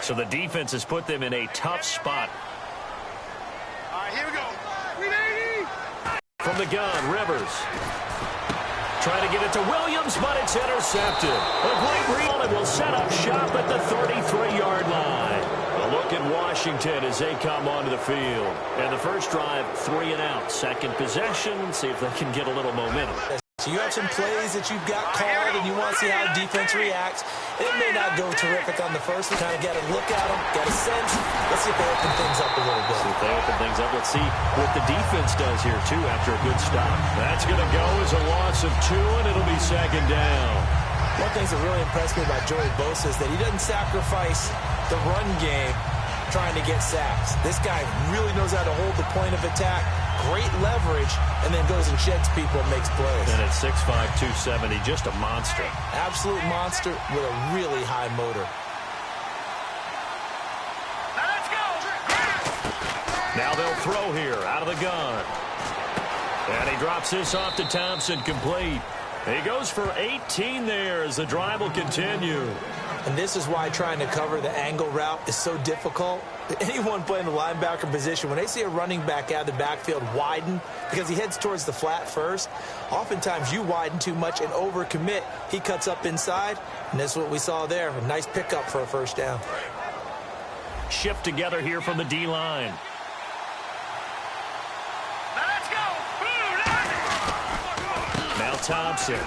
So the defense has put them in a tough spot. All right, here we go. 380. From the gun, Rivers. Trying to get it to Williams, but it's intercepted. A great rebound and will set up shop at the 33-yard line. A look at Washington as they come onto the field. And the first drive, 3 and out. Second possession, see if they can get a little momentum. So you have some plays that you've got called, and you want to see how defense reacts. It may not go terrific on the first one. Kind of got to look at them, got a sense. Let's see if they open things up a little bit. See if they open things up. Let's see what the defense does here, too, after a good stop. That's going to go as a loss of 2, and it'll be second down. One thing that really impressed me about Joey Bosa is that he doesn't sacrifice the run game trying to get sacks. This guy really knows how to hold the point of attack, great leverage, and then goes and sheds people and makes plays. And at 6'5", 270, just a monster. Absolute monster with a really high motor. Now they'll throw here out of the gun. And he drops this off to Thompson, complete. He goes for 18 there as the drive will continue. And this is why trying to cover the angle route is so difficult. Anyone playing the linebacker position, when they see a running back out of the backfield widen, because he heads towards the flat first, oftentimes you widen too much and overcommit. He cuts up inside, and that's what we saw there. A nice pickup for a first down. Shift together here from the D-line. Now Thompson.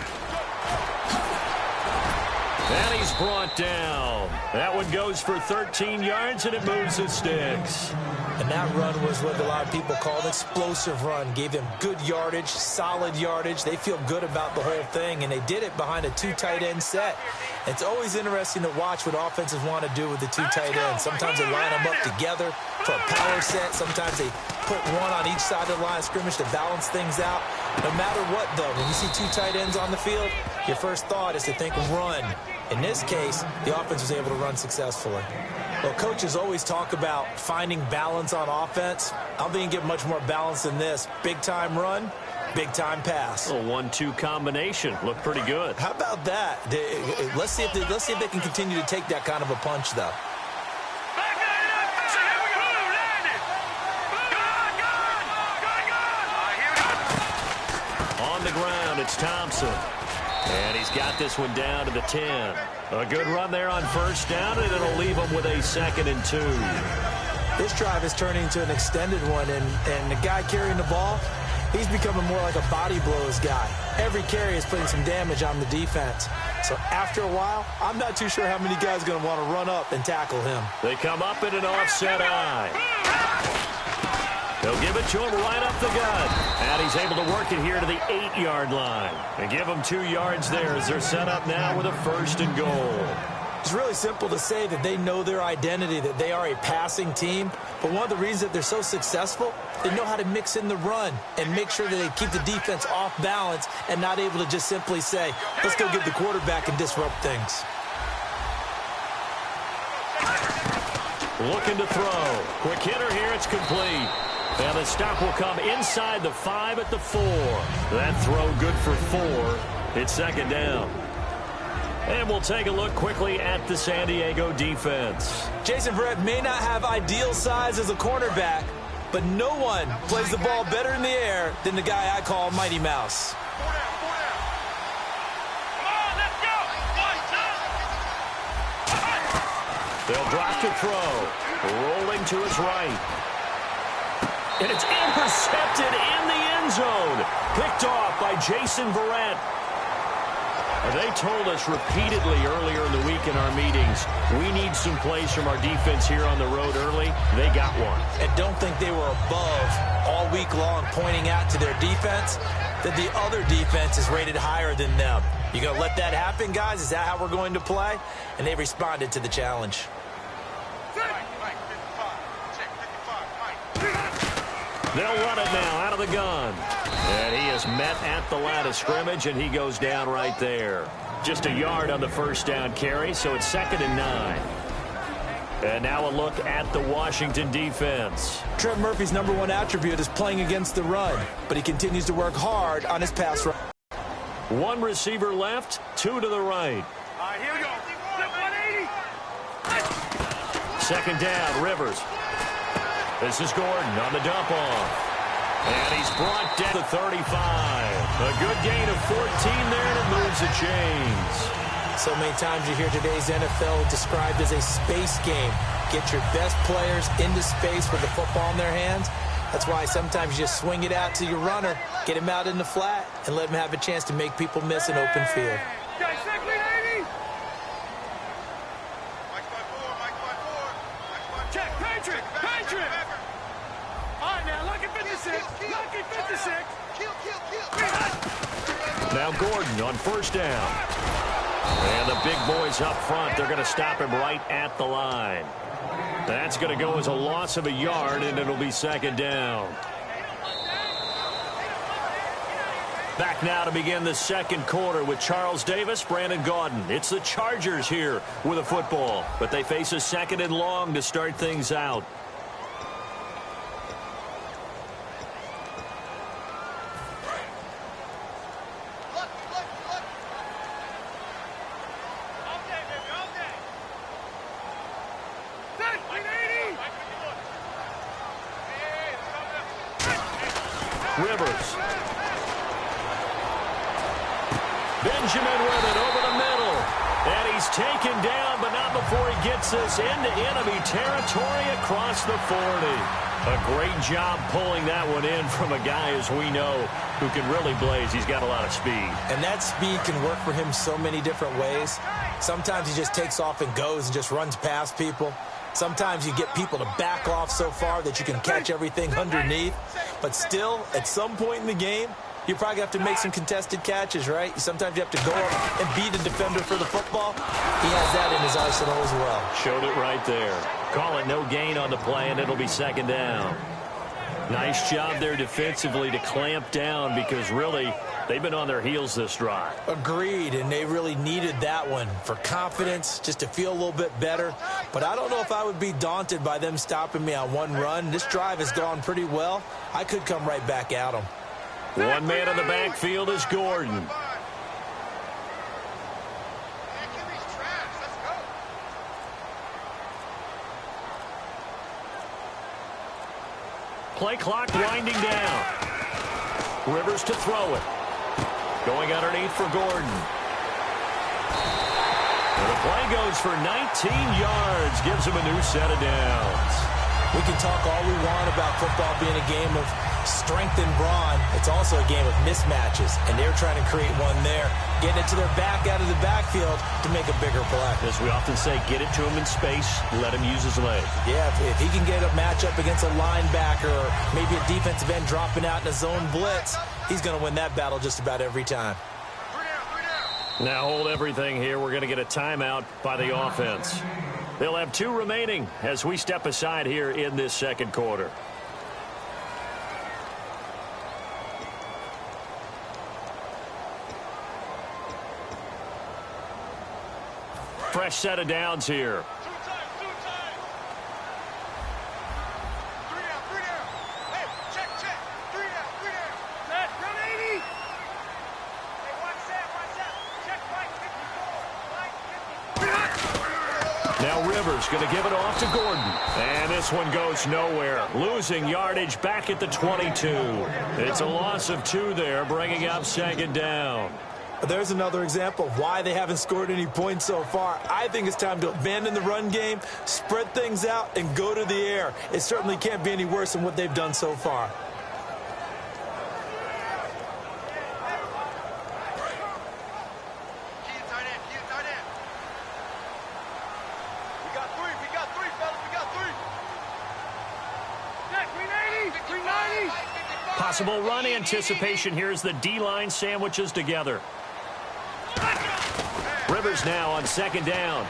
And he's brought down. That one goes for 13 yards, and it moves the sticks. And that run was what a lot of people call an explosive run. Gave them good yardage, solid yardage. They feel good about the whole thing, and they did it behind a 2 tight end set. It's always interesting to watch what offenses want to do with the 2 tight ends. Sometimes they line them up together for a power set. Sometimes they put one on each side of the line of scrimmage to balance things out. No matter what, though, when you see 2 tight ends on the field, your first thought is to think run. In this case, the offense was able to run successfully. Well, coaches always talk about finding balance on offense. I don't think you get much more balance than this. Big-time run, big-time pass. A 1-2 combination. Looked pretty good. How about that? Let's see if they can continue to take that kind of a punch, though. On the ground, it's Thompson. And he's got this one down to the 10. A good run there on first down, and it'll leave him with a 2nd and 2. This drive is turning into an extended one, and the guy carrying the ball, he's becoming more like a body blows guy. Every carry is putting some damage on the defense. So after a while, I'm not too sure how many guys are going to want to run up and tackle him. They come up in an offset eye. They'll give it to him right up the gut. And he's able to work it here to the 8-yard line. And give him 2 yards there as they're set up now with a 1st and goal. It's really simple to say that they know their identity, that they are a passing team. But one of the reasons that they're so successful, they know how to mix in the run and make sure that they keep the defense off balance and not able to just simply say, let's go get the quarterback and disrupt things. Looking to throw. Quick hitter here, it's complete. And the stop will come inside the 5 at the 4. That throw good for 4. It's 2nd down. And we'll take a look quickly at the San Diego defense. Jason Verrett may not have ideal size as a cornerback, but no one plays the ball better in the air than the guy I call Mighty Mouse. They'll drop to throw. Rolling to his right. And it's intercepted in the end zone. Picked off by Jason Verrett. They told us repeatedly earlier in the week in our meetings, we need some plays from our defense here on the road early. They got one. And don't think they were above all week long pointing out to their defense that the other defense is rated higher than them. You going to let that happen, guys? Is that how we're going to play? And they responded to the challenge. They'll run it now out of the gun. And he is met at the line of scrimmage, and he goes down right there. Just a yard on the first down carry, so it's 2nd and 9. And now a look at the Washington defense. Trent Murphy's #1 attribute is playing against the run, but he continues to work hard on his pass run. 1 receiver left, 2 to the right. All right, here we go. Second down, Rivers. This is Gordon on the dump off. And he's brought down to 35. A good gain of 14 there, and it moves the chains. So many times you hear today's NFL described as a space game. Get your best players into space with the football in their hands. That's why sometimes you just swing it out to your runner, get him out in the flat, and let him have a chance to make people miss an open field. Check, Patriot! Patriot! All right, now, look at 56. Look at 56. Now Gordon on first down. And the big boys up front, they're going to stop him right at the line. That's going to go as a loss of a yard, and it'll be second down. Back now to begin the second quarter with Charles Davis, Brandon Gaudin. It's the Chargers here with a football, but they face a second and long to start things out. Rivers. Benjamin with it over the middle. And he's taken down, but not before he gets this into enemy territory across the 40. A great job pulling that one in from a guy, as we know, who can really blaze. He's got a lot of speed. And that speed can work for him so many different ways. Sometimes he just takes off and goes and just runs past people. Sometimes you get people to back off so far that you can catch everything underneath. But still, at some point in the game, you probably have to make some contested catches, right? Sometimes you have to go up and beat a defender for the football. He has that in his arsenal as well. Showed it right there. Call it no gain on the play, and it'll be second down. Nice job there defensively to clamp down, because really they've been on their heels this drive. Agreed, and they really needed that one for confidence, just to feel a little bit better. But I don't know if I would be daunted by them stopping me on one run. This drive has gone pretty well. I could come right back at them. One man in the backfield is Gordon. Play clock winding down. Rivers to throw it. Going underneath for Gordon. And the play goes for 19 yards. Gives him a new set of downs. We can talk all we want about football being a game of strength and brawn. It's also a game of mismatches, and they're trying to create one there, getting it to their back out of the backfield to make a bigger play. As we often say, get it to him in space, let him use his leg. Yeah, if he can get a matchup against a linebacker or maybe a defensive end dropping out in a zone blitz, he's going to win that battle just about every time. Now hold everything here. We're going to get a timeout by the offense. They'll have 2 remaining as we step aside here in this second quarter. Fresh set of downs here. Now Rivers going to give it off to Gordon. And this one goes nowhere. Losing yardage back at the 22. It's a loss of 2 there, bringing up second down. There's another example of why they haven't scored any points so far. I think it's time to abandon the run game, spread things out, and go to the air. It certainly can't be any worse than what they've done so far. Possible run anticipation here as the D-line sandwiches together. Rivers now on second down.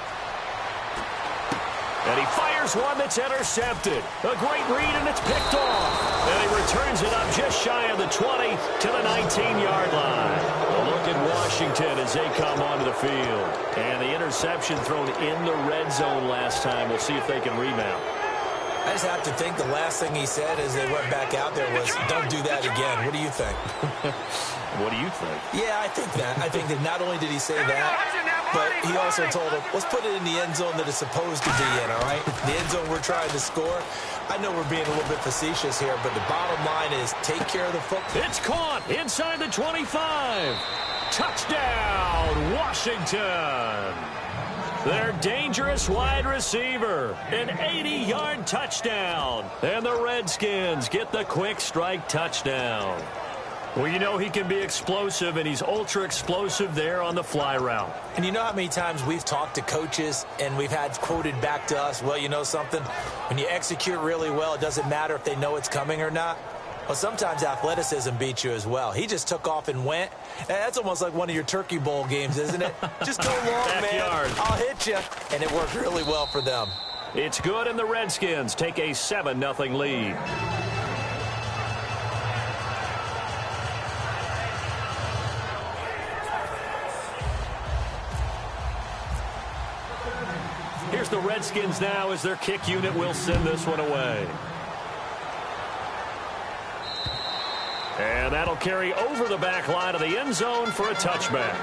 And he fires one that's intercepted. A great read, and it's picked off. And he returns it up just shy of the 20 to the 19-yard line. A look at Washington as they come onto the field. And the interception thrown in the red zone last time. We'll see if they can rebound. I just have to think the last thing he said as they went back out there was, don't do that again. What do you think? What do you think? Yeah, I think that. I think that not only did he say that, but he also told him, let's put it in the end zone that it's supposed to be in, all right? The end zone we're trying to score. I know we're being a little bit facetious here, but the bottom line is take care of the football. It's caught inside the 25. Touchdown, Washington. Their dangerous wide receiver, an 80-yard touchdown. And the Redskins get the quick strike touchdown. Well, you know he can be explosive, and he's ultra-explosive there on the fly route. And you know how many times we've talked to coaches and we've had quoted back to us, well, you know something? When you execute really well, it doesn't matter if they know it's coming or not. Well, sometimes athleticism beats you as well. He just took off and went. And that's almost like one of your Turkey Bowl games, isn't it? Just go long, Backyard. man. I'll hit you. And it worked really well for them. It's good, and the Redskins take a 7-0 lead. Here's the Redskins now as their kick unit will send this one away. And that'll carry over the back line of the end zone for a touchback.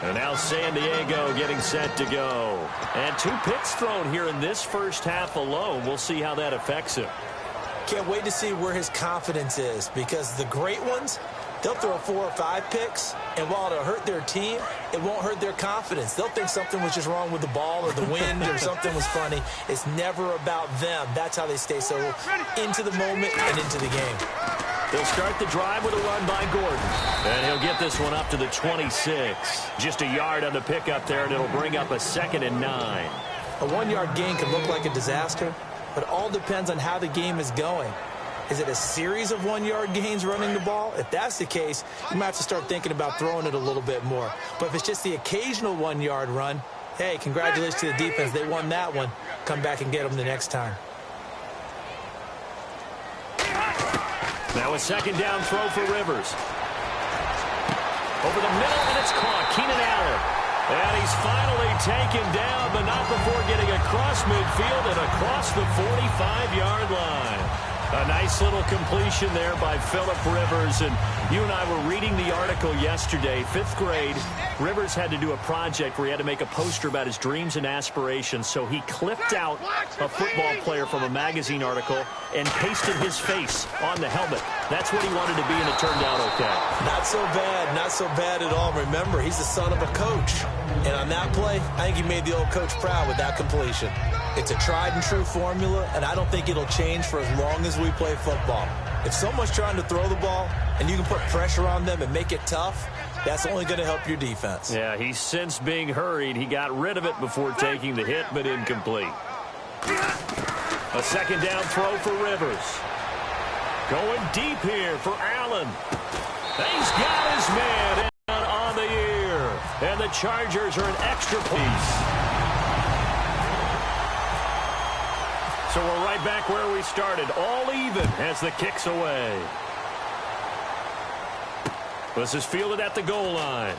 And now San Diego getting set to go. And 2 picks thrown here in this first half alone. We'll see how that affects him. Can't wait to see where his confidence is, because the great ones, they'll throw 4 or 5 picks, and while it'll hurt their team, it won't hurt their confidence. They'll think something was just wrong with the ball or the wind or something was funny. It's never about them. That's how they stay so into the moment and into the game. They'll start the drive with a run by Gordon. And he'll get this one up to the 26. Just a yard on the pickup there, and it'll bring up a 2nd and 9. A 1-yard gain can look like a disaster, but it all depends on how the game is going. Is it a series of 1-yard gains running the ball? If that's the case, you might have to start thinking about throwing it a little bit more. But if it's just the occasional 1-yard run, hey, congratulations to the defense. They won that one. Come back and get them the next time. Now a 2nd down throw for Rivers. Over the middle, and it's caught. Keenan Allen. And he's finally taken down, but not before getting across midfield and across the 45-yard line. A nice little completion there by Phillip Rivers. And you and I were reading the article yesterday, 5th grade. Rivers had to do a project where he had to make a poster about his dreams and aspirations. So he clipped out a football player from a magazine article and pasted his face on the helmet. That's what he wanted to be, and it turned out okay. Not so bad. Not so bad at all. Remember, he's the son of a coach. And on that play, I think he made the old coach proud with that completion. It's a tried-and-true formula, and I don't think it'll change for as long as we play football. If someone's trying to throw the ball and you can put pressure on them and make it tough, that's only going to help your defense. Yeah, he's since being hurried. He got rid of it before taking the hit, but incomplete. A 2nd down throw for Rivers. Going deep here for Allen. He's got his man on the ear. And the Chargers are an extra piece. So we're right back where we started, all even as the kick's away. This is fielded at the goal line.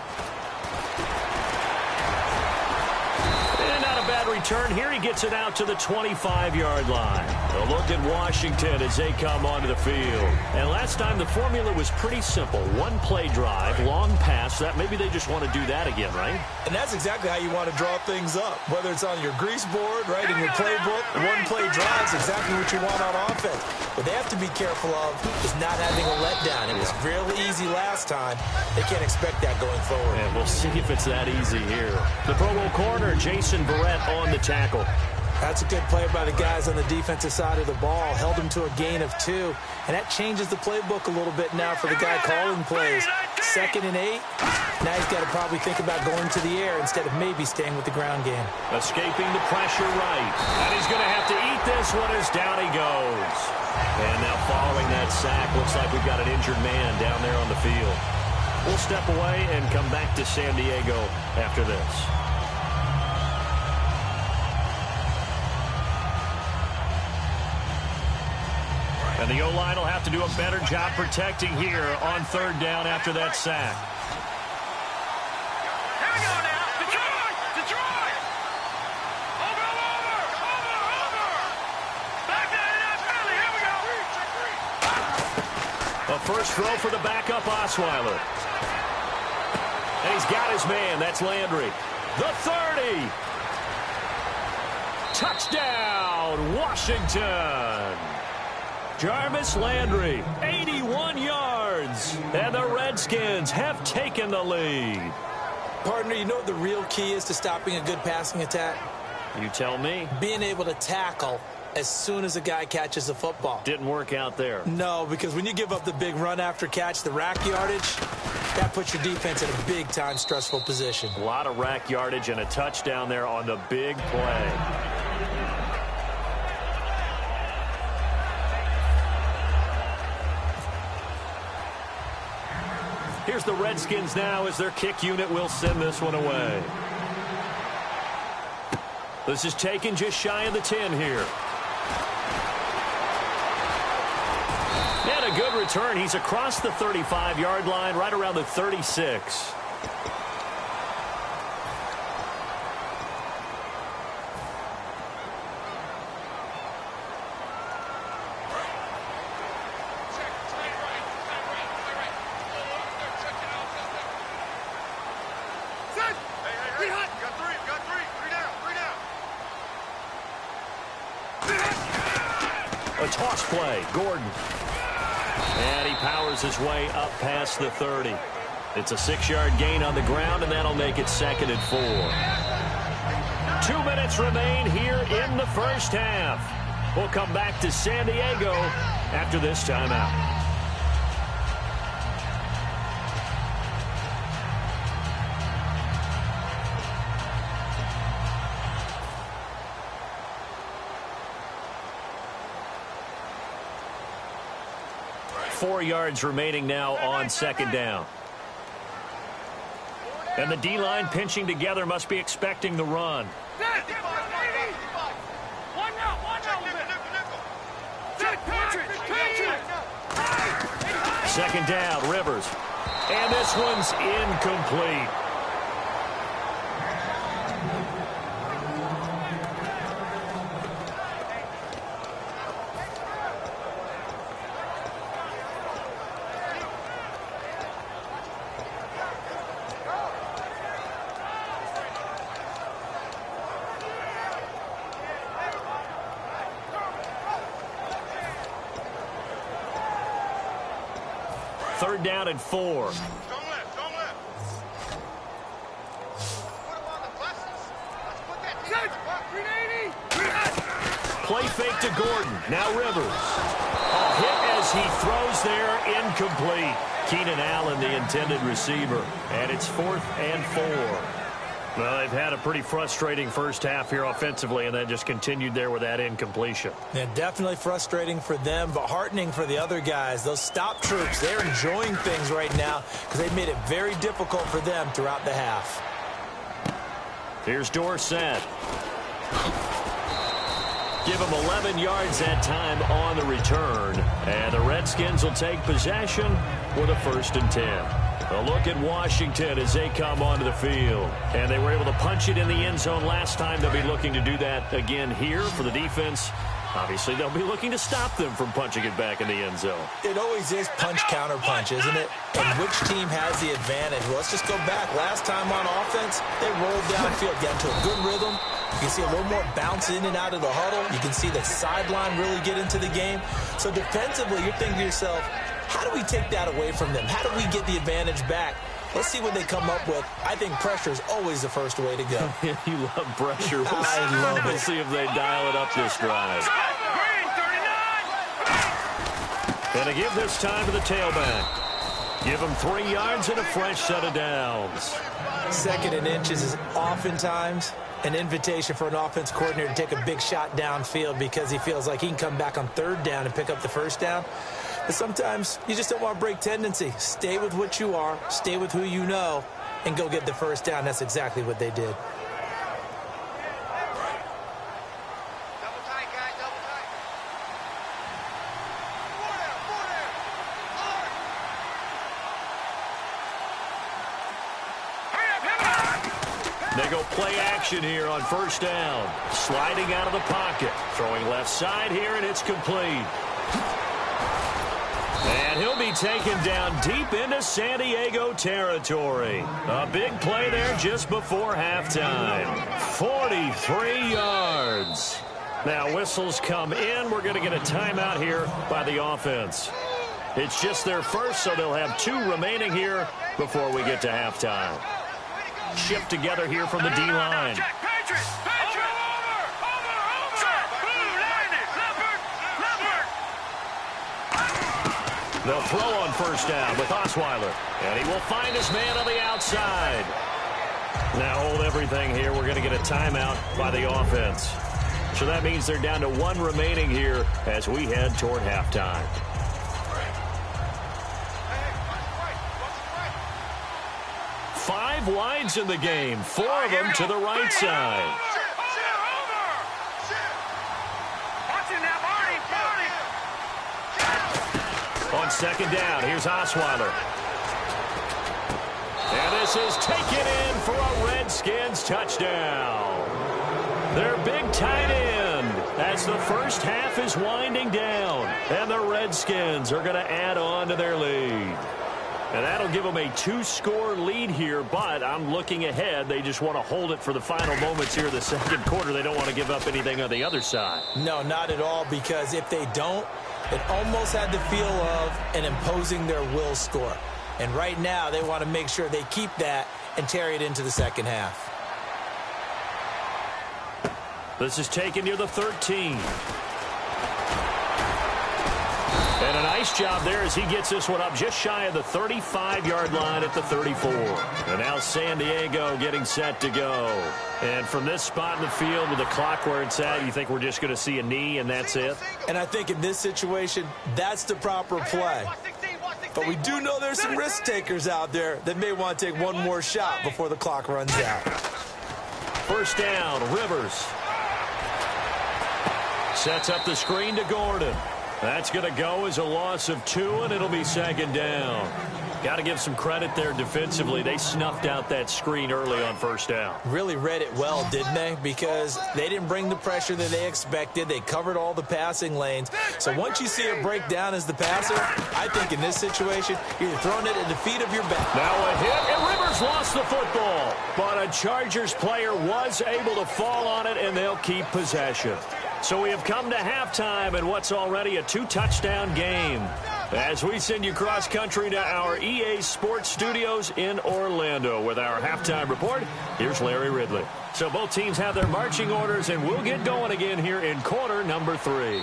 And not a bad return. Here he gets it out to the 25-yard line. A look at Washington as they come onto the field. And last time the formula was pretty simple. 1-play drive, long pass. That maybe they just want to do that again, right? And that's exactly how you want to draw things up. Whether it's on your grease board, right, in your playbook, 1-play drive is exactly what you want on offense. What they have to be careful of is not having a letdown. It was really easy last time. They can't expect that going forward. And we'll see if it's that easy here. The Pro Bowl corner, Jason Verrett, on the tackle. That's a good play by the guys on the defensive side of the ball. Held him to a gain of 2. And that changes the playbook a little bit now for the guy calling plays. 2nd and 8. Now he's got to probably think about going to the air instead of maybe staying with the ground game. Escaping the pressure right. And he's going to have to eat this one as down he goes. And now following that sack, looks like we've got an injured man down there on the field. We'll step away and come back to San Diego after this. And the O-line will have to do a better job protecting here on 3rd down after that sack. Here we go now. Detroit! Detroit! Over! Back there in that Philly. Here we go. A first throw for the backup Osweiler. And he's got his man. That's Landry. The 30. Touchdown, Washington. Jarvis Landry, 81 yards. And the Redskins have taken the lead. Partner, you know what the real key is to stopping a good passing attack? You tell me. Being able to tackle as soon as a guy catches the football. Didn't work out there. No, because when you give up the big run after catch, the rack yardage, that puts your defense in a big-time stressful position. A lot of rack yardage and a touchdown there on the big play. Here's the Redskins now as their kick unit will send this one away. This is taken just shy of the 10 here. And a good return. He's across the 35-yard line, right around the 36. A toss play, Gordon. And he powers his way up past the 30. It's a 6-yard gain on the ground, and that'll make it 2nd and 4. 2 minutes remain here in the first half. We'll come back to San Diego after this timeout. Four yards remaining now on 2nd down. And the D-line pinching together must be expecting the run. Second down, Rivers. And this one's incomplete. Third down and 4. Play fake to Gordon. Now Rivers. A hit as he throws there, incomplete. Keenan Allen, the intended receiver. And it's 4th and 4. Well, they've had a pretty frustrating first half here offensively, and then just continued there with that incompletion. Yeah, definitely frustrating for them, but heartening for the other guys. Those stop troops, they're enjoying things right now because they've made it very difficult for them throughout the half. Here's Dorsett. Give him 11 yards that time on the return. And the Redskins will take possession with a 1st and 10. A look at Washington as they come onto the field. And they were able to punch it in the end zone last time. They'll be looking to do that again here for the defense. Obviously, they'll be looking to stop them from punching it back in the end zone. It always is punch-counter-punch, isn't it? And which team has the advantage? Well, let's just go back. Last time on offense, they rolled downfield, got into a good rhythm. You can see a little more bounce in and out of the huddle. You can see the sideline really get into the game. So defensively, you're thinking to yourself, how do we take that away from them? How do we get the advantage back? Let's see what they come up with. I think pressure is always the first way to go. You love pressure. I love it. We'll see if they dial it up this drive. And to give this time to the tailback. Give him 3 yards and a fresh set of downs. 2nd and inches is oftentimes an invitation for an offense coordinator to take a big shot downfield because he feels like he can come back on 3rd down and pick up the 1st down. But sometimes you just don't want to break tendency. Stay with what you are, stay with who you know, and go get the 1st down. That's exactly what they did. Double tight, guys, double tight. 4 down, 4 down. They go play action here on 1st down. Sliding out of the pocket. Throwing left side here, and it's complete. And he'll be taken down deep into San Diego territory. A big play there just before halftime. 43 yards. Now whistles come in. We're going to get a timeout here by the offense. It's just their first, so they'll have 2 remaining here before we get to halftime. Shift together here from the D-line. They'll throw on first down with Osweiler. And he will find his man on the outside. Now hold everything here. We're going to get a timeout by the offense. So that means they're down to 1 remaining here as we head toward halftime. Five wides in the game. 4 of them to the right side. On second down, here's Osweiler. And this is taken in for a Redskins touchdown. Their big tight end as the first half is winding down. And the Redskins are going to add on to their lead. And that'll give them a 2-score lead here, but I'm looking ahead. They just want to hold it for the final moments here of the second quarter. They don't want to give up anything on the other side. No, not at all, because if they don't, it almost had the feel of an imposing their will score. And right now, they want to make sure they keep that and carry it into the second half. This is taken near the 13. And a nice job there as he gets this one up just shy of the 35-yard line at the 34. And now San Diego getting set to go. And from this spot in the field with the clock where it's at, you think we're just going to see a knee and that's it? And I think in this situation, that's the proper play. But we do know there's some risk takers out there that may want to take one more shot before the clock runs out. First down, Rivers. Sets up the screen to Gordon. That's going to go as a loss of 2, and it'll be second down. Got to give some credit there defensively. They snuffed out that screen early on first down. Really read it well, didn't they? Because they didn't bring the pressure that they expected. They covered all the passing lanes. So once you see it break down as the passer, I think in this situation, you're throwing it at the feet of your back. Now a hit, and Rivers lost the football. But a Chargers player was able to fall on it, and they'll keep possession. So we have come to halftime in what's already a 2-touchdown game. As we send you cross-country to our EA Sports Studios in Orlando with our halftime report, here's Larry Ridley. So both teams have their marching orders, and we'll get going again here in quarter number 3.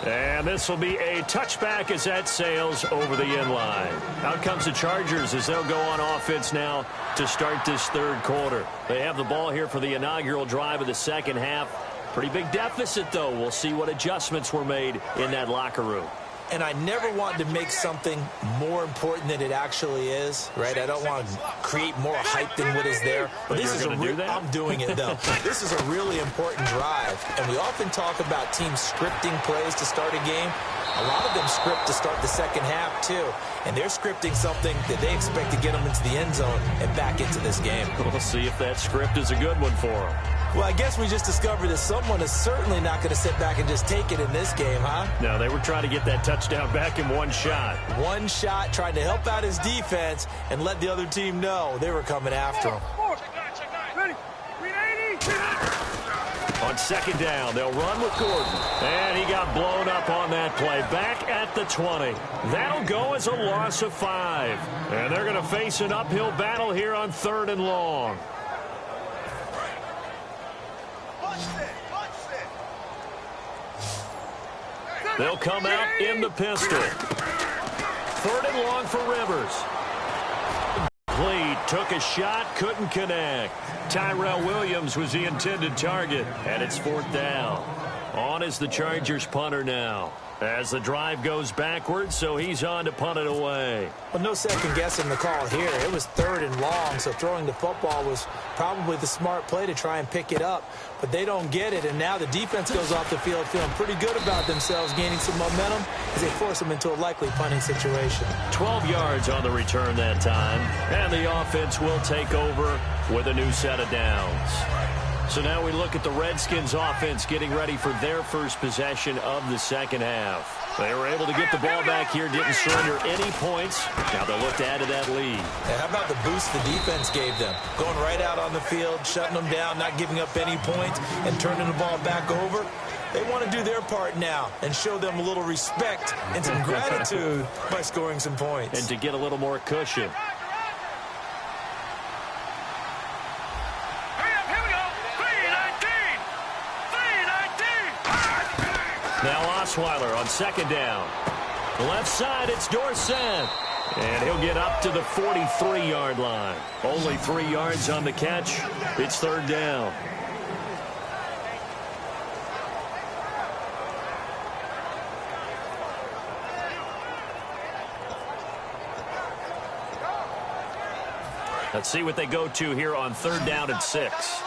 And this will be a touchback as that sails over the end line. Out comes the Chargers as they'll go on offense now to start this third quarter. They have the ball here for the inaugural drive of the second half. Pretty big deficit, though. We'll see what adjustments were made in that locker room. And I never want to make something more important than it actually is, right? I don't want to create more hype than what is there. But this is I'm doing it, though. This is a really important drive. And we often talk about teams scripting plays to start a game. A lot of them script to start the second half, too. And they're scripting something that they expect to get them into the end zone and back into this game. We'll see if that script is a good one for them. Well, I guess we just discovered that someone is certainly not going to sit back and just take it in this game, huh? No, they were trying to get that touchdown back in one shot. One shot, trying to help out his defense and let the other team know they were coming after him. Ready? 380. On second down, they'll run with Gordon. And he got blown up on that play. Back at the 20. That'll go as a loss of 5. And they're going to face an uphill battle here on 3rd and long. They'll come out in the pistol. 3rd and long for Rivers. Complete, took a shot, couldn't connect. Tyrell Williams was the intended target, and it's 4th down. On is the Chargers punter now. As the drive goes backwards, so he's on to punt it away. Well, no second guessing the call here. It was 3rd and long, so throwing the football was probably the smart play to try and pick it up. But they don't get it, and now the defense goes off the field feeling pretty good about themselves, gaining some momentum as they force them into a likely punting situation. 12 yards on the return that time, and the offense will take over with a new set of downs. So now we look at the Redskins offense getting ready for their first possession of the second half. They were able to get the ball back here, didn't surrender any points. Now they'll look to add to that lead. And how about the boost the defense gave them? Going right out on the field, shutting them down, not giving up any points, and turning the ball back over. They want to do their part now and show them a little respect and some gratitude by scoring some points. And to get a little more cushion. Now Osweiler on second down. Left side, it's Dorsett. And he'll get up to the 43-yard line. Only 3 yards on the catch. It's third down. Let's see what they go to here on third down and 6.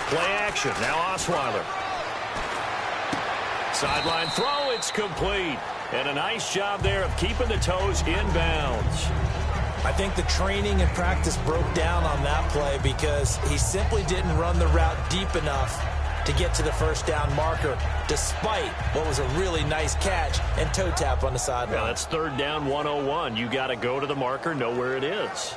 Play action. Now Osweiler. Sideline throw. It's complete. And a nice job there of keeping the toes in bounds. I think the training and practice broke down on that play because he simply didn't run the route deep enough to get to the first down marker, despite what was a really nice catch and toe tap on the sideline. Yeah, that's third down 101. You got to go to the marker, know where it is.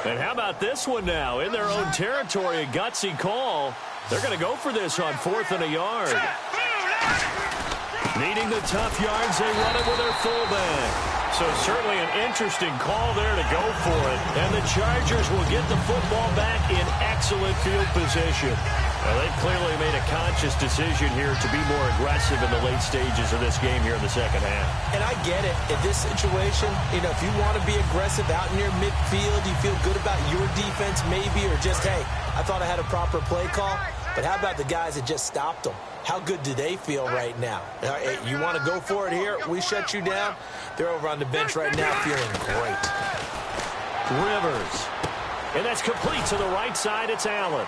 And how about this one now? In their own territory, a gutsy call. They're going to go for this on 4th and a yard. Needing the tough yards, they run it with their fullback. So certainly an interesting call there to go for it. And the Chargers will get the football back in excellent field position. Well, they've clearly made a conscious decision here to be more aggressive in the late stages of this game here in the second half. And I get it. In this situation, you know, if you want to be aggressive out near midfield, you feel good about your defense maybe, or just, hey, I thought I had a proper play call. But how about the guys that just stopped them? How good do they feel right now? You want to go for it here? We shut you down? They're over on the bench right now feeling great. Rivers. And that's complete to the right side. It's Allen.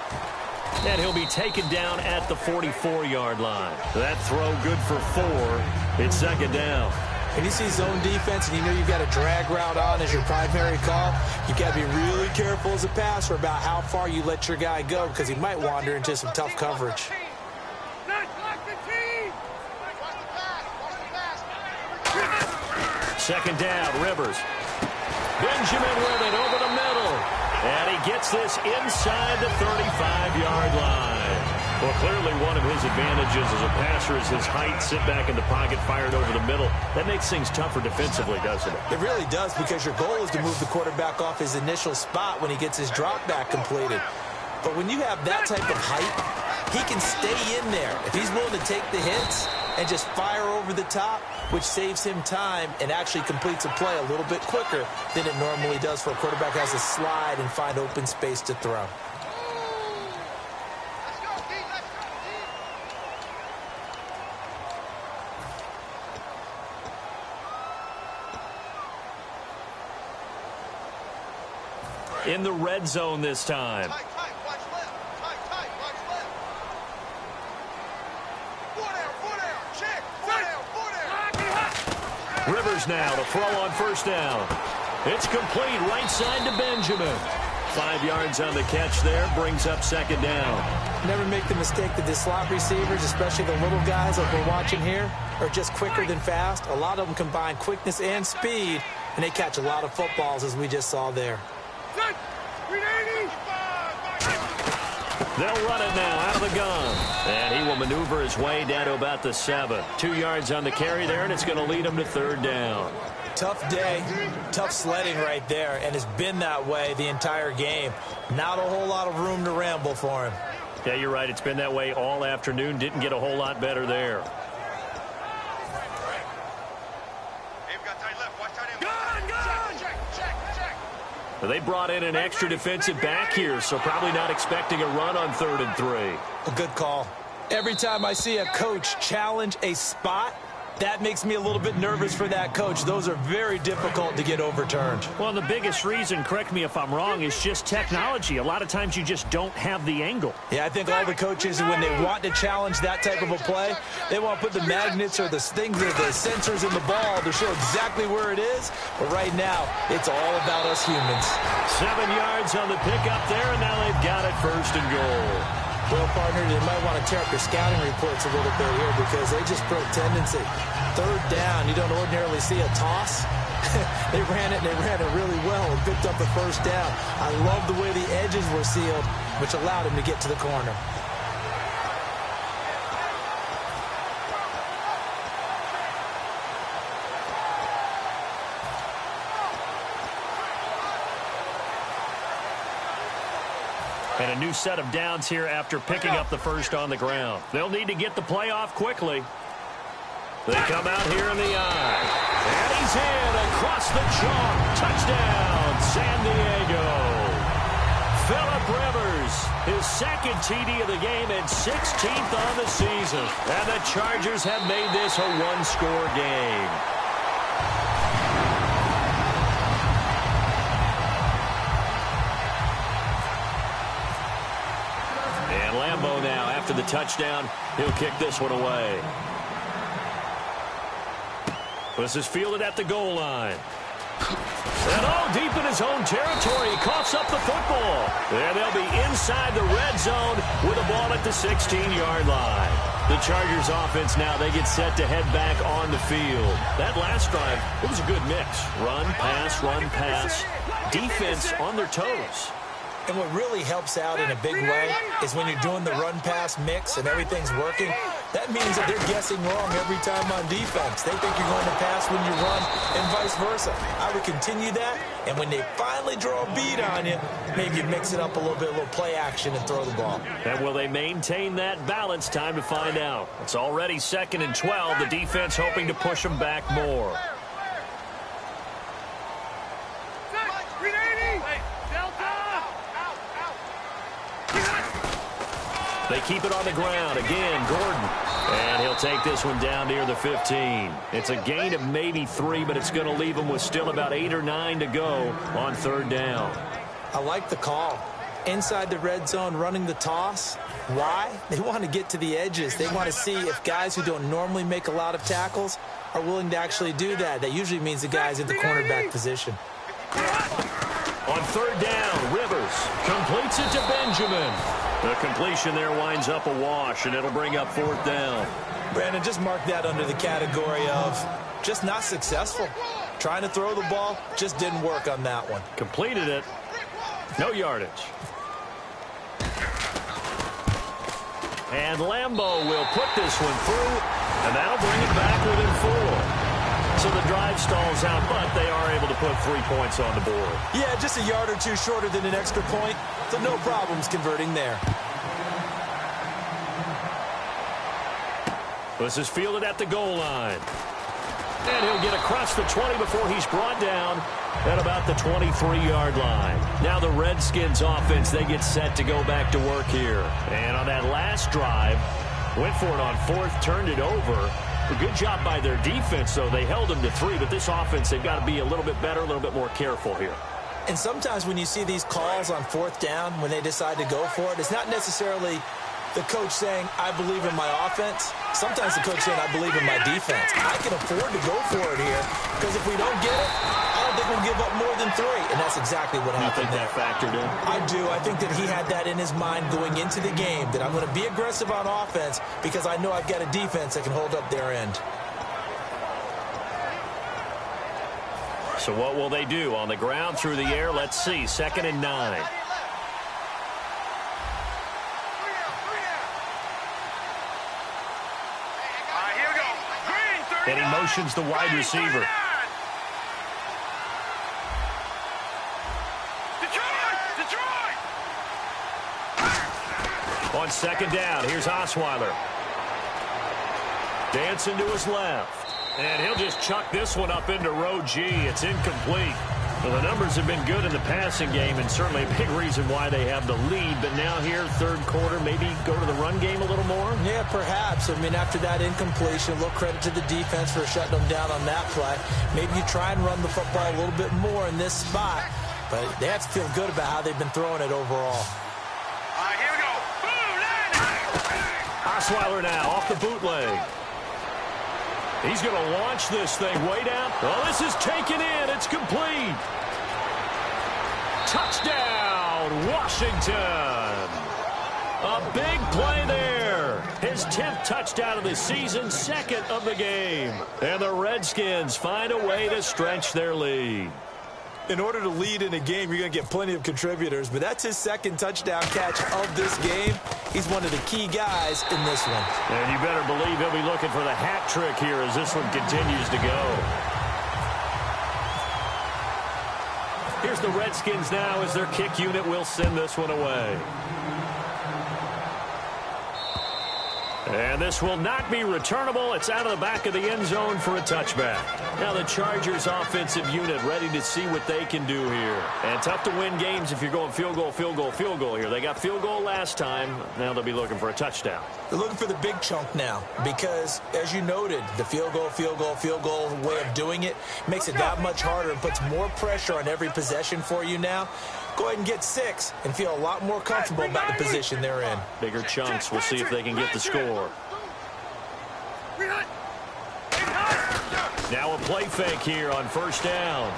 And he'll be taken down at the 44-yard line. That throw good for 4. It's second down. When you see zone defense and you know you've got a drag route on as your primary call, you've got to be really careful as a passer about how far you let your guy go because he might wander into some tough coverage. Second down, Rivers. Benjamin with it over the middle. And he gets this inside the 35-yard line. Well, clearly one of his advantages as a passer is his height. Sit back in the pocket, fired over the middle. That makes things tougher defensively, doesn't it? It really does, because your goal is to move the quarterback off his initial spot when he gets his drop back completed. But when you have that type of height, he can stay in there. If he's willing to take the hits and just fire over the top, which saves him time and actually completes a play a little bit quicker than it normally does for a quarterback who has to slide and find open space to throw. In the red zone this time. Tight, watch left. Tight, watch left. Four down, check. Four down. Rivers now to throw on first down. It's complete right side to Benjamin. 5 yards on the catch there, brings up second down. Never make the mistake that the slot receivers, especially the little guys like we're watching here, are just quicker than fast. A lot of them combine quickness and speed, and they catch a lot of footballs, as we just saw there. They'll run it now out of the gun. And he will maneuver his way down to about the 7. 2 yards on the carry there, and it's going to lead him to third down. Tough day, tough sledding right there, and it's been that way the entire game. Not a whole lot of room to ramble for him. Yeah, you're right. It's been that way all afternoon. Didn't get a whole lot better there. They brought in an extra defensive back here, so probably not expecting a run on 3rd and 3. A good call. Every time I see a coach challenge a spot, That makes me a little bit nervous for that coach. Those are very difficult to get overturned. Well, the biggest reason, correct me if I'm wrong, is just technology. A lot of times you just don't have the angle. Yeah, I think all the coaches, when they want to challenge that type of a play, they want to put the magnets or the things or the sensors in the ball to show exactly where it is. But right now, it's all about us humans. 7 yards on the pickup there, and now they've got it 1st and goal. Well, partner, they might want to tear up your scouting reports a little bit here because they just put a tendency. 3rd down, you don't ordinarily see a toss. They ran it, and they ran it really well and picked up the 1st down. I love the way the edges were sealed, which allowed him to get to the corner. And a new set of downs here after picking up the 1st on the ground. They'll need to get the play off quickly. They come out here in the eye. And he's in across the chalk. Touchdown, San Diego. Phillip Rivers, his 2nd TD of the game and 16th on the season. And the Chargers have made this a 1-score game. And Lambeau now, after the touchdown, he'll kick this one away. This is fielded at the goal line. And deep in his own territory, he coughs up the football. And they'll be inside the red zone with the ball at the 16-yard line. The Chargers offense now, they get set to head back on the field. That last drive, it was a good mix. Run, pass, defense on their toes. And what really helps out in a big way is when you're doing the run-pass mix and everything's working, that means that they're guessing wrong every time on defense. They think you're going to pass when you run and vice versa. I would continue that, and when they finally draw a beat on you, maybe you mix it up a little bit, a little play action and throw the ball. And will they maintain that balance? Time to find out. It's already 2nd and 12. The defense hoping to push them back more. They keep it on the ground. Again, Gordon. And he'll take this one down near the 15. It's a gain of maybe 3, but it's going to leave him with still about 8 or 9 to go on 3rd down. I like the call. Inside the red zone, running the toss. Why? They want to get to the edges. They want to see if guys who don't normally make a lot of tackles are willing to actually do that. That usually means the guy's in the cornerback position. On 3rd down, Rivers completes it to Benjamin. The completion there winds up a wash, and it'll bring up 4th down. Brandon, just mark that under the category of just not successful. Trying to throw the ball, just didn't work on that one. Completed it. No yardage. And Lambeau will put this one through, and that'll bring it back within 4. So the drive stalls out, but they are able to put 3 points on the board. Yeah, just a yard or two shorter than an extra point, so no problems converting there. This is fielded at the goal line. And he'll get across the 20 before he's brought down at about the 23-yard line. Now the Redskins offense, they get set to go back to work here. And on that last drive, went for it on 4th, turned it over. A good job by their defense, though. They held them to 3, but this offense, they've got to be a little bit better, a little bit more careful here. And sometimes when you see these calls on 4th down, when they decide to go for it, it's not necessarily the coach saying, I believe in my offense. Sometimes the coach saying, I believe in my defense. I can afford to go for it here, because if we don't get it, I don't think we'll give up more than 3. And that's exactly what happened there. You think that factored in? I do. I think that he had that in his mind going into the game, that I'm going to be aggressive on offense because I know I've got a defense that can hold up their end. So what will they do? On the ground, through the air, let's see. 2nd and 9. And he motions the wide receiver. Detroit! On 2nd down, here's Osweiler. Dancing to his left. And he'll just chuck this one up into row G. It's incomplete. Well, the numbers have been good in the passing game, and certainly a big reason why they have the lead. But now here, third quarter, maybe go to the run game a little more? Yeah, perhaps. I mean, after that incompletion, a little credit to the defense for shutting them down on that play. Maybe you try and run the football a little bit more in this spot. But they have to feel good about how they've been throwing it overall. All right, here we go. Boom, Osweiler now off the bootleg. He's going to launch this thing way down. Oh, this is taken in. It's complete. Touchdown, Washington. A big play there. His 10th touchdown of the season, second of the game. And the Redskins find a way to stretch their lead. In order to lead in a game, you're going to get plenty of contributors, but that's his second touchdown catch of this game. He's one of the key guys in this one. And you better believe he'll be looking for the hat trick here as this one continues to go. Here's the Redskins now as their kick unit will send this one away. And this will not be returnable. It's out of the back of the end zone for a touchback. Now the Chargers offensive unit ready to see what they can do here. And tough to win games if you're going field goal, field goal, field goal here. They got field goal last time. Now they'll be looking for a touchdown. They're looking for the big chunk now because, as you noted, the field goal way of doing it makes it that much harder and puts more pressure on every possession for you now. Go ahead and get 6 and feel a lot more comfortable about the position they're in. Bigger chunks. We'll see if they can get the score. Now a play fake here on first down.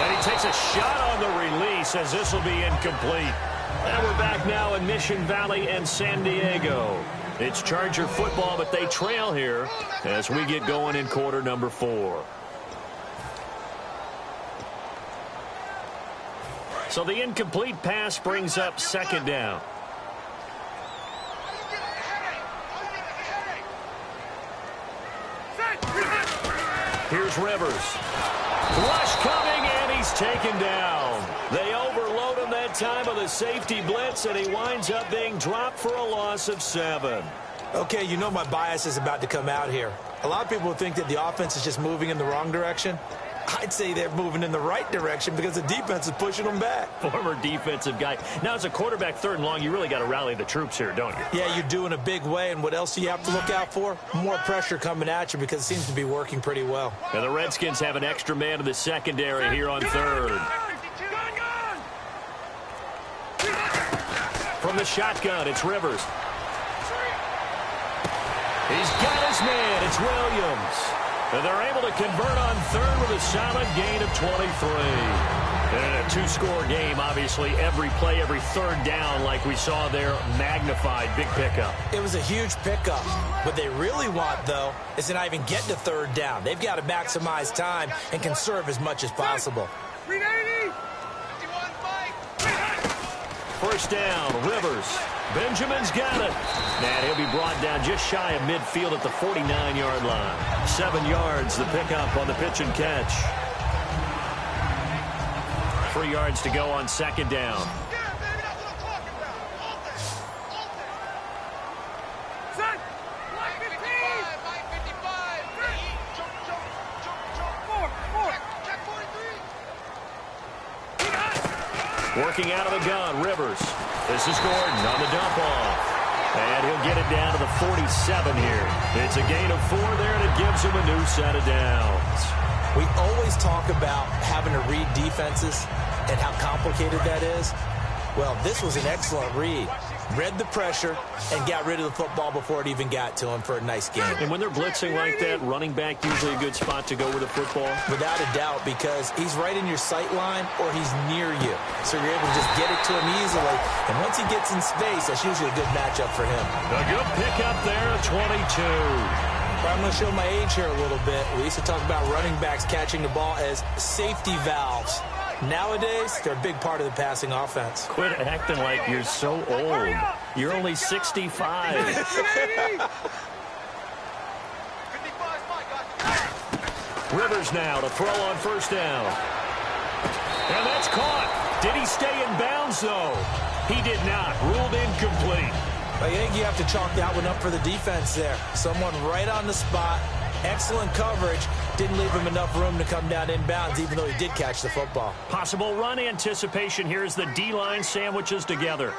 And he takes a shot on the release as this will be incomplete. And we're back now in Mission Valley and San Diego. It's Charger football, but they trail here as we get going in quarter number 4. So the incomplete pass brings up second down. Here's Rivers. Rush coming, and he's taken down. They overload him that time with a safety blitz, and he winds up being dropped for a loss of 7. Okay, you know my bias is about to come out here. A lot of people think that the offense is just moving in the wrong direction. I'd say they're moving in the right direction because the defense is pushing them back. Former defensive guy. Now, as a quarterback, third and long, you really got to rally the troops here, don't you? Yeah, you do in a big way. And what else do you have to look out for? More pressure coming at you because it seems to be working pretty well. And the Redskins have an extra man in the secondary here on third. From the shotgun, it's Rivers. He's got his man. It's Williams. And they're able to convert on third with a solid gain of 23. And a two-score game, obviously, every play, every third down, like we saw there, magnified. Big pickup. It was a huge pickup. What they really want, though, is to not even get to third down. They've got to maximize time and conserve as much as possible. First down, Rivers. Benjamin's got it. And he'll be brought down just shy of midfield at the 49-yard line. 7 yards, the pickup on the pitch and catch. 3 yards to go on second down. Working out of the gun, Rivers. This is Gordon on the dump off. And he'll get it down to the 47 here. It's a gain of 4 there, and it gives him a new set of downs. We always talk about having to read defenses and how complicated that is. Well, this was an excellent read. Read the pressure and got rid of the football before it even got to him for a nice game. And when they're blitzing like that, running back usually a good spot to go with the football? Without a doubt, because he's right in your sight line or he's near you. So you're able to just get it to him easily. And once he gets in space, that's usually a good matchup for him. A good pickup there at 22. I'm going to show my age here a little bit. We used to talk about running backs catching the ball as safety valves. Nowadays, they're a big part of the passing offense. Quit acting like you're so old. You're only 65. Rivers now to throw on first down. And that's caught. Did he stay in bounds, though? He did not. Ruled incomplete. I think you have to chalk that one up for the defense there. Someone right on the spot, Excellent coverage. Didn't leave him enough room to come down inbounds, even though he did catch the football. Possible run anticipation here as the D-line sandwiches together.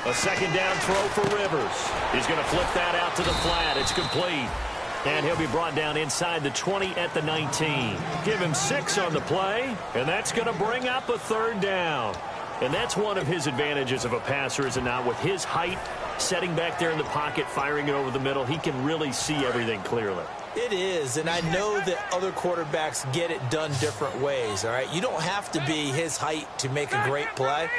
A second down throw for Rivers. He's going to flip that out to the flat. It's complete. And he'll be brought down inside the 20 at the 19. Give him 6 on the play, and that's going to bring up a third down. And that's one of his advantages of a passer, is it not? With his height, setting back there in the pocket, firing it over the middle, he can really see everything clearly. It is, and I know that other quarterbacks get it done different ways, all right? You don't have to be his height to make a great play,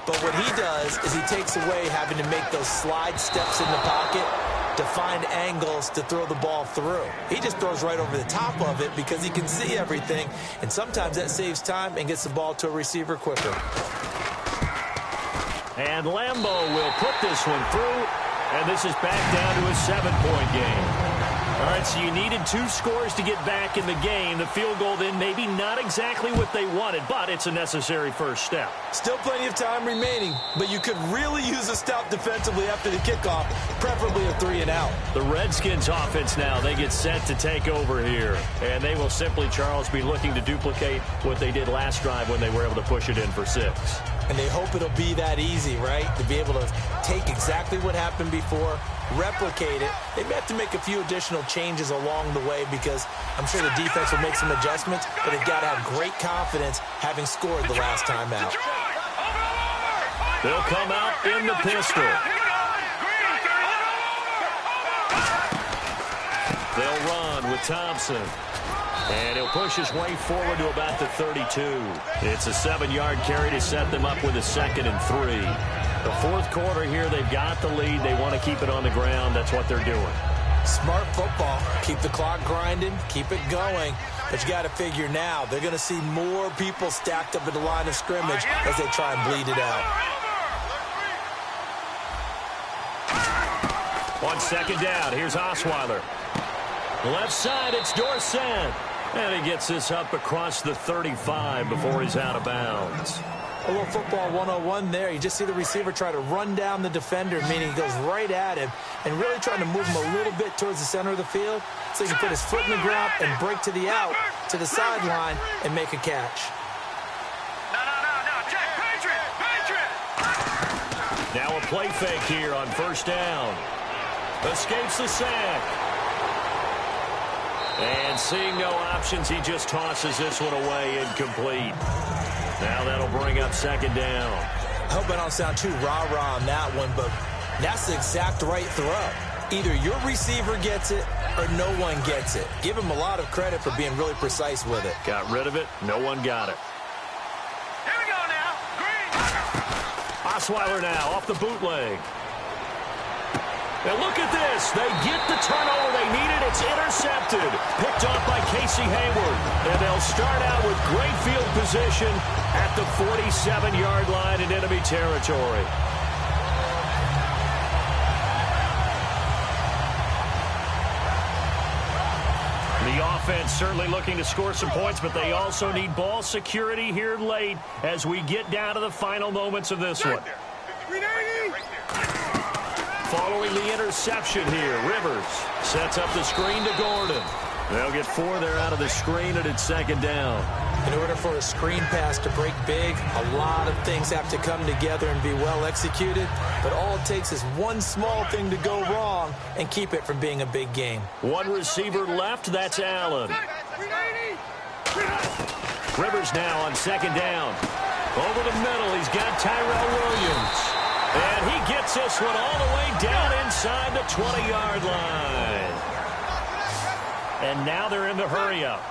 but what he does is he takes away having to make those slide steps in the pocket to find angles to throw the ball through. He just throws right over the top of it because he can see everything, and sometimes that saves time and gets the ball to a receiver quicker. And Lambeau will put this one through, and this is back down to a 7-point game. All right, so you needed 2 scores to get back in the game. The field goal then maybe not exactly what they wanted, but it's a necessary first step. Still plenty of time remaining, but you could really use a stop defensively after the kickoff, preferably a 3-and-out. The Redskins offense now, they get set to take over here. And they will simply, Charles, be looking to duplicate what they did last drive when they were able to push it in for 6. And they hope it'll be that easy, right? To be able to take exactly what happened before, replicate it. They may have to make a few additional changes along the way because I'm sure the defense will make some adjustments, but they've got to have great confidence having scored the last time out. They'll come out in the pistol. They'll run with Thompson. And he'll push his way forward to about the 32. It's a 7-yard carry to set them up with a 2nd and 3. The fourth quarter here, they've got the lead. They want to keep it on the ground. That's what they're doing. Smart football. Keep the clock grinding. Keep it going. But you got to figure now, they're going to see more people stacked up at the line of scrimmage as they try and bleed it out. On 2nd down, here's Osweiler. Left side, it's Dorsett. And he gets this up across the 35 before he's out of bounds. A little football 101 there. You just see the receiver try to run down the defender, meaning he goes right at him and really trying to move him a little bit towards the center of the field so he can put his foot in the ground and break to the out, to the sideline, and make a catch. No, Jack, Patriot! Now a play fake here on 1st down. Escapes the sack. And seeing no options, he just tosses this one away, incomplete. Now that'll bring up 2nd down. I hope I don't sound too rah-rah on that one, but that's the exact right throw. Either your receiver gets it or no one gets it. Give him a lot of credit for being really precise with it. Got rid of it. No one got it. Here we go now. Green. Osweiler now off the bootleg. And look at this. They get the turnover they needed. It's intercepted. Picked off by Casey Hayward. And they'll start out with great field position at the 47-yard line in enemy territory. The offense certainly looking to score some points, but they also need ball security here late as we get down to the final moments of this one. Following the interception here, Rivers sets up the screen to Gordon. They'll get 4 there out of the screen, and it's 2nd down. In order for a screen pass to break big, a lot of things have to come together and be well executed, but all it takes is one small thing to go wrong and keep it from being a big game. One receiver left, that's Allen. Rivers now on 2nd down. Over the middle, he's got Tyrell Williams. And he gets this one all the way down inside the 20-yard line. And now they're in the hurry-up.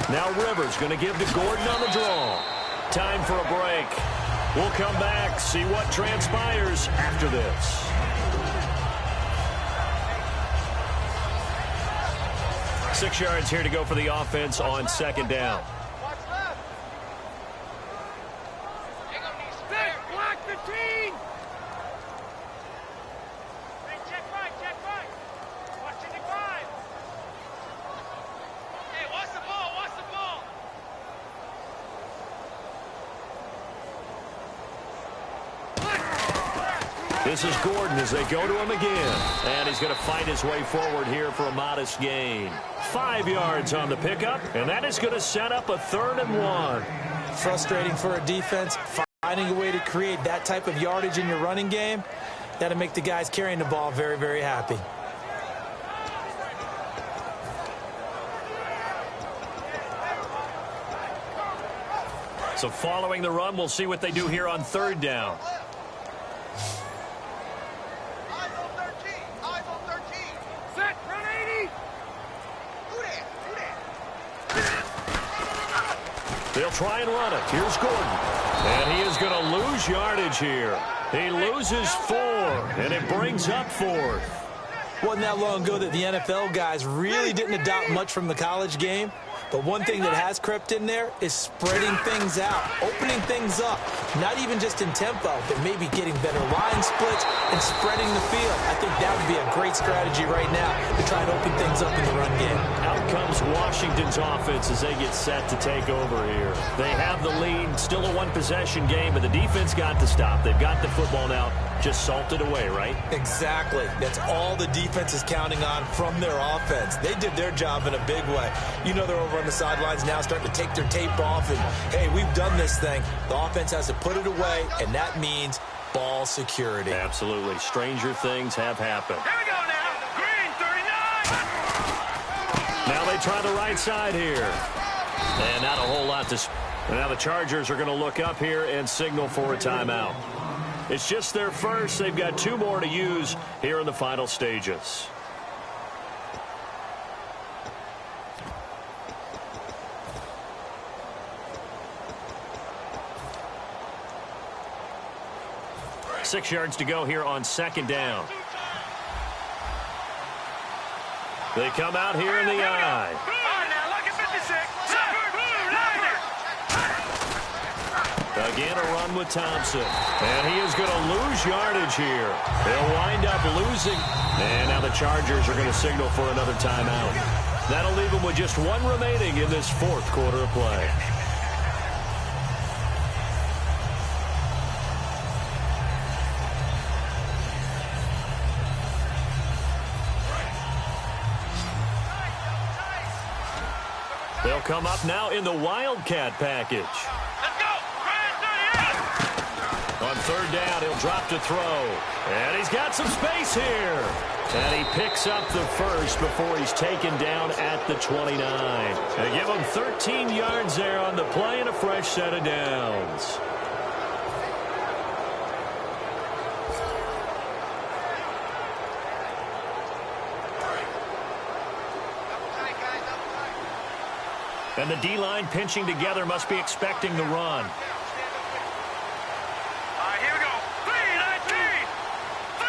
Now Rivers going to give to Gordon on the draw. Time for a break. We'll come back, see what transpires after this. Six yards here to go for the offense on 2nd down. This is Gordon as they go to him again. And he's going to fight his way forward here for a modest gain. 5 yards on the pickup, and that is going to set up a 3rd and 1. Frustrating for a defense. Finding a way to create that type of yardage in your running game, that'll make the guys carrying the ball very, very happy. So following the run, we'll see what they do here on 3rd down. Eyes on 13. Eyes on 13. Set. Run 80. Do that. They'll try and run it. Here's Gordon. And he is going to lose yardage here. He loses 4, and it brings up 4th. Wasn't that long ago that the NFL guys really didn't adopt much from the college game. But one thing that has crept in there is spreading things out, opening things up, not even just in tempo, but maybe getting better line splits and spreading the field. I think that would be a great strategy right now to try and open things up in the run game. Out comes Washington's offense as they get set to take over here. They have the lead, still a one-possession game, but the defense got to stop. They've got the football now, just salted away, right? Exactly. That's all the defense is counting on from their offense. They did their job in a big way. You know they're over on the sidelines now starting to take their tape off and, hey, we've done this thing. The offense has to put it away, and that means ball security. Absolutely. Stranger things have happened. Here we go now. Green 39. Now they try the right side here. And not a whole lot to... And now the Chargers are going to look up here and signal for a timeout. It's just their first. They've got 2 more to use here in the final stages. Six yards to go here on 2nd down. They come out here in the eye. Again, a run with Thompson. And he is going to lose yardage here. They'll wind up losing. And now the Chargers are going to signal for another timeout. That'll leave them with just 1 remaining in this 4th quarter of play. They'll come up now in the Wildcat package. On 3rd down, he'll drop to throw. And he's got some space here. And he picks up the first before he's taken down at the 29. They give him 13 yards there on the play and a fresh set of downs. And the D-line pinching together must be expecting the run. Here we go. 3-19. 3-19.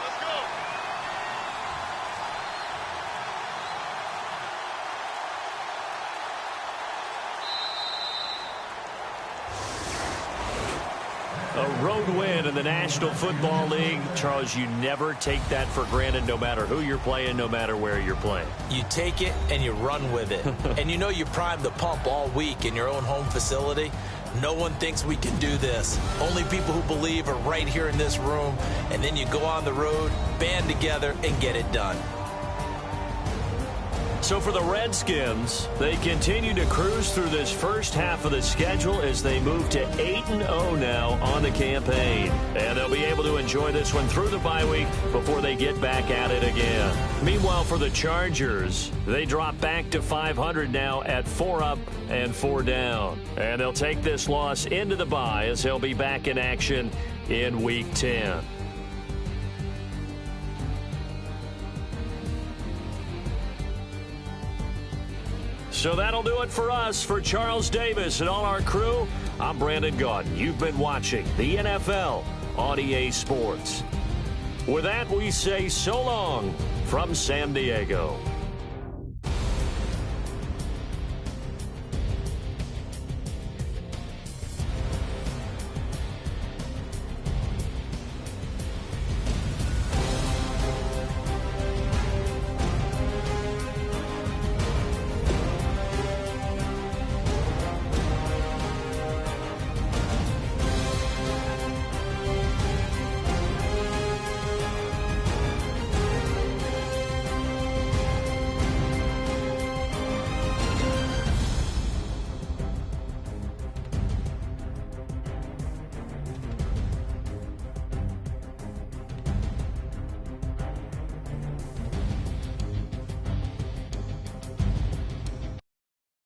Let's go. A road win in the National Football League. Charles, you never take that for granted, no matter who you're playing, no matter where you're playing. You take it and you run with it. And you know you primed the pump all week in your own home facility. No one thinks we can do this. Only people who believe are right here in this room. And then you go on the road, band together, and get it done. So for the Redskins, they continue to cruise through this first half of the schedule as they move to 8-0 now on the campaign. And they'll be able to enjoy this one through the bye week before they get back at it again. Meanwhile, for the Chargers, they drop back to 500 now at 4 up and 4 down. And they'll take this loss into the bye as they'll be back in action in Week 10. So that'll do it for us. For Charles Davis and all our crew, I'm Brandon Gaudin. You've been watching the NFL on EA Sports. With that, we say so long from San Diego.